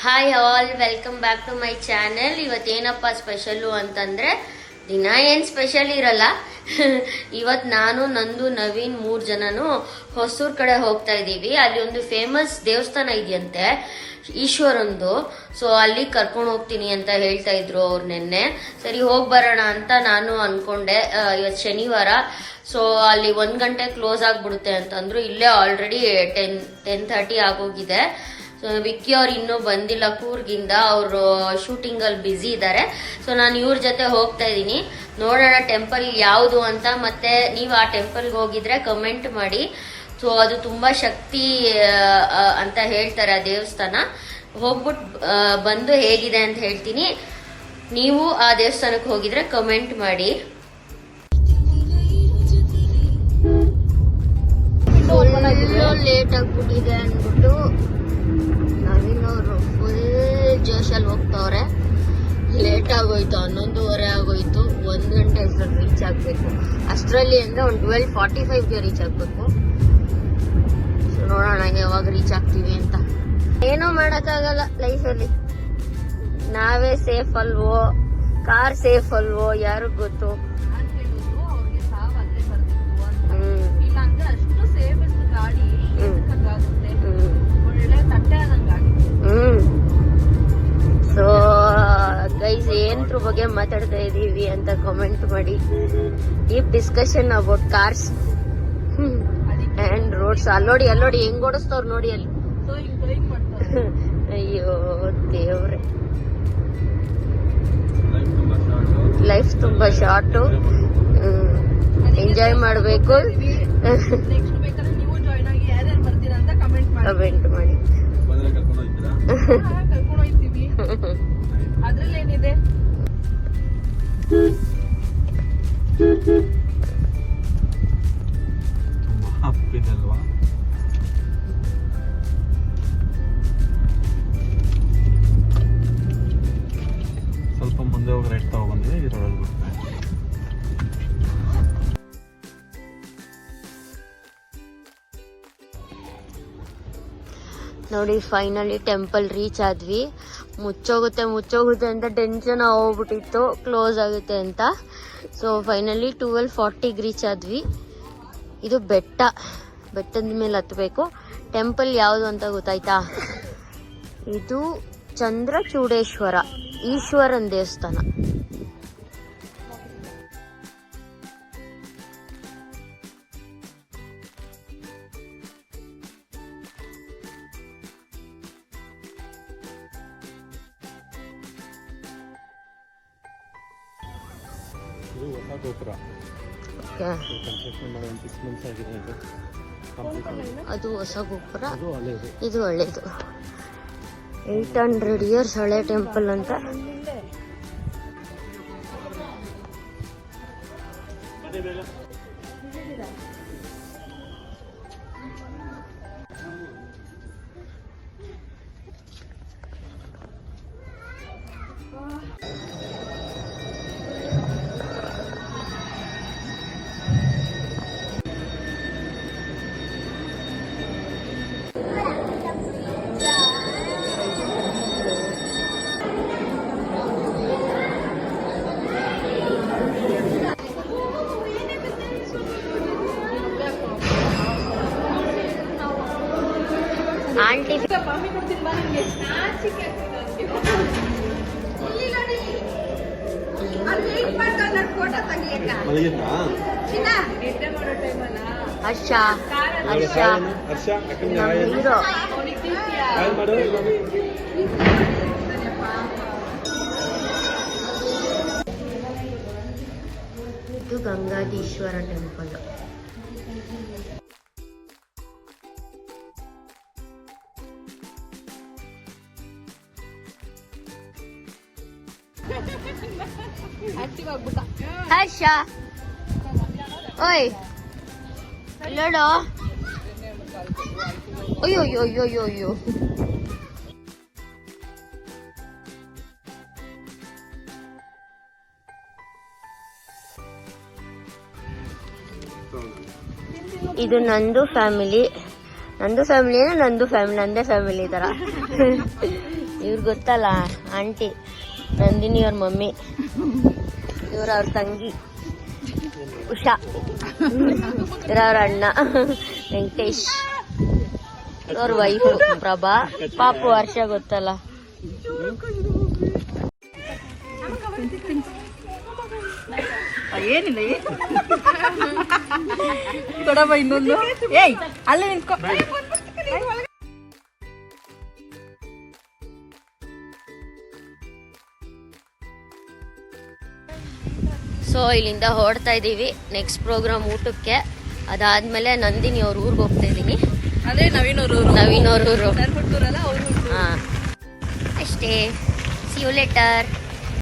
Hi all, welcome back to my channel. ಇವತ್ತೇನಪ್ಪ special ಅಂತಂದ್ರೆ, ದಿನ ಏನ್ ಸ್ಪೆಷಲ್ ಇರಲ್ಲ. ಇವತ್ತು ನಾನು, ನಂದು, ನವೀನ್ 3 ಜನನು ಹೊಸೂರ್ ಕಡೆ ಹೋಗ್ತಾ ಇದೀವಿ. ಅಲ್ಲಿ ಒಂದು ಫೇಮಸ್ ದೇವಸ್ಥಾನ ಇದೆಯಂತೆ, ಈಶ್ವರಂದು. ಸೊ ಅಲ್ಲಿ ಕರ್ಕೊಂಡು ಹೋಗ್ತೀನಿ ಅಂತ ಹೇಳ್ತಾ ಇದ್ರು ಅವ್ರು ನಿನ್ನೆ. ಸರಿ ಹೋಗಿ ಬರೋಣ ಅಂತ ನಾನು ಅನ್ಕೊಂಡೆ. ಇವತ್ತು ಶನಿವಾರ, ಸೊ ಅಲ್ಲಿ 1 ಗಂಟೆ ಕ್ಲೋಸ್ ಆಗ್ಬಿಡುತ್ತೆ ಅಂತಂದ್ರು. ಇಲ್ಲೇ ಆಲ್ರೆಡಿ 10:30 ಆಗೋಗಿದೆ. ಸೊ ವಿಕ್ಕಿ ಅವ್ರು ಇನ್ನೂ ಬಂದಿಲ್ಲ ಕೂರ್ಗಿಂದ, ಅವರು ಶೂಟಿಂಗ್ ಅಲ್ಲಿ ಬ್ಯುಸಿ ಇದ್ದಾರೆ. ಸೊ ನಾನು ಇವ್ರ ಜೊತೆ ಹೋಗ್ತಾ ಇದ್ದೀನಿ. ನೋಡೋಣ ಟೆಂಪಲ್ ಯಾವುದು ಅಂತ. ಮತ್ತೆ ನೀವು ಆ ಟೆಂಪಲ್ಗೆ ಹೋಗಿದ್ರೆ ಕಮೆಂಟ್ ಮಾಡಿ. ಸೊ ಅದು ತುಂಬಾ ಶಕ್ತಿ ಅಂತ ಹೇಳ್ತಾರೆ ಆ ದೇವಸ್ಥಾನ. ಹೋಗ್ಬಿಟ್ಟು ಬಂದು ಹೇಗಿದೆ ಅಂತ ಹೇಳ್ತೀನಿ. ನೀವು ಆ ದೇವಸ್ಥಾನಕ್ಕೆ ಹೋಗಿದ್ರೆ ಕಮೆಂಟ್ ಮಾಡಿ. ಲೇಟ್ ಆಗ್ಬಿಟ್ಟಿದೆ ಅಂದ್ಬಿಟ್ಟು ನವೀನವರು ಫುಲ್ ಜೋಶಲ್ಲಿ ಹೋಗ್ತವ್ರೆ. ಲೇಟ್ ಆಗೋಯ್ತು, 11:30 ಆಗೋಯ್ತು. 1 ಗಂಟೆ ಅಷ್ಟರಲ್ಲಿ ರೀಚ್ ಆಗ್ಬೇಕು. ಅಷ್ಟರಲ್ಲಿ ಅಂದ್ರೆ ಒಂದು 12:45ಗೆ ರೀಚ್ ಆಗ್ಬೇಕು. ನೋಡೋಣ ಯಾವಾಗ ರೀಚ್ ಆಗ್ತೀವಿ ಅಂತ. ಏನೂ ಮಾಡಕ್ಕಾಗಲ್ಲ ಲೈಫಲ್ಲಿ. ನಾವೇ ಸೇಫ್ ಅಲ್ವೋ, ಕಾರ್ ಸೇಫ್ ಅಲ್ವೋ, ಯಾರಿಗ್ ಗೊತ್ತು. ಸೊ ಗೈಸ್, ಏನ್ರ ಬಗ್ಗೆ ಮಾತಾಡ್ತಾ ಇದೀವಿ ಅಂತ ಕಮೆಂಟ್ ಮಾಡಿ. Deep discussion about cars and roads. ಅಲ್ಲೋಡಿ ಹೆಂಗ್ ಓಡಿಸ್ತವ್ರು ನೋಡಿ ಅಲ್ಲಿ. ಅಯ್ಯೋ ದೇವ್ರೆ, ಲೈಫ್ ತುಂಬಾ ಶಾರ್ಟು. ಎಂಜಾಯ್ ಮಾಡಬೇಕು. ಕಮೆಂಟ್ ಮಾಡಿ. ಅದ್ರಲ್ಲೇನಿದೆ? ಅಪ್ಪಿದಲ್ವಾ? ಸ್ವಲ್ಪ ಮುಂದೆ ಹೋಗಿ ರೈಟ್ ತಗೋ ಬಂದಿದೆ. ಇದರೊಳಗೆ ಬಿಡ್ತಾರೆ. ನೋಡಿ, ಫೈನಲಿ ಟೆಂಪಲ್ ರೀಚ್ ಆದ್ವಿ. ಮುಚ್ಚೋಗುತ್ತೆ ಅಂತ ಟೆನ್ಷನ್ ಹೋಗ್ಬಿಟ್ಟಿತ್ತು, ಕ್ಲೋಸ್ ಆಗುತ್ತೆ ಅಂತ. ಸೊ ಫೈನಲಿ 12:40ಗೆ ರೀಚ್ ಆದ್ವಿ. ಇದು ಬೆಟ್ಟದ ಮೇಲೆ ಹತ್ತಬೇಕು. ಟೆಂಪಲ್ ಯಾವುದು ಅಂತ ಗೊತ್ತಾಯ್ತಾ? ಇದು ಚಂದ್ರಚೂಡೇಶ್ವರ ಈಶ್ವರನ್ ದೇವಸ್ಥಾನ. ಇದು ಹೊಸ ಗೋಪುರ. ಅದು ಹೊಸ ಗೋಪುರ, ಇದು ಹಳೇದು. 800 years ಹಳೆ ಟೆಂಪಲ್ ಅಂತ. ಆಂಟಿ ಹರ್ಷ ಹೀರೋ. ಇದು ಗಂಗಾಧೀಶ್ವರ ಟೆಂಪಲ್. ಹರ್ಷ, ಓಯ್ ನೋಡೋ. ಅಯ್ಯೋ ಇದು ನಂದು ಫ್ಯಾಮಿಲಿ. ನಂದೇ ಫ್ಯಾಮಿಲಿ ತರ. ಇವ್ರು ಗೊತ್ತಲ್ಲ ಆಂಟಿ ನಂದಿನಿ ಅವ್ರ ಮಮ್ಮಿ, ಇವ್ರ ಅವ್ರ ತಂಗಿ ಉಷಾ, ಇವ್ರ ಅವ್ರ ಅಣ್ಣ ವೆಂಕಟೇಶ್, ಅವ್ರ ವೈಫ್ ಪ್ರಭಾ, ಪಾಪು ಹರ್ಷ ಗೊತ್ತಲ್ಲ. ಏನಿಲ್ಲ ಕೊಡಬ ಇನ್ನೊಂದು. ಏಯ್ ಅಲ್ಲೇ ನಿಂತ್ಕೊ. ಸೊ ಇಲ್ಲಿಂದ ಹೊರಡ್ತಾ ಇದ್ದೀವಿ ನೆಕ್ಸ್ಟ್ ಪ್ರೋಗ್ರಾಮ್ ಊಟಕ್ಕೆ. ಅದಾದ್ಮೇಲೆ ನಂದಿನಿ ಅವ್ರ ಊರಿಗೆ ಹೋಗ್ತಾ ಇದ್ದೀನಿ. ಅದೇ ನವೀನ್ ಅವ್ರ ನವೀನ್ ಅವ್ರ ಊರು. ಹುಟ್ಟೂರಲ್ಲ ಅವ್ರು. ಹಾಂ ಅಷ್ಟೇ. See you litre.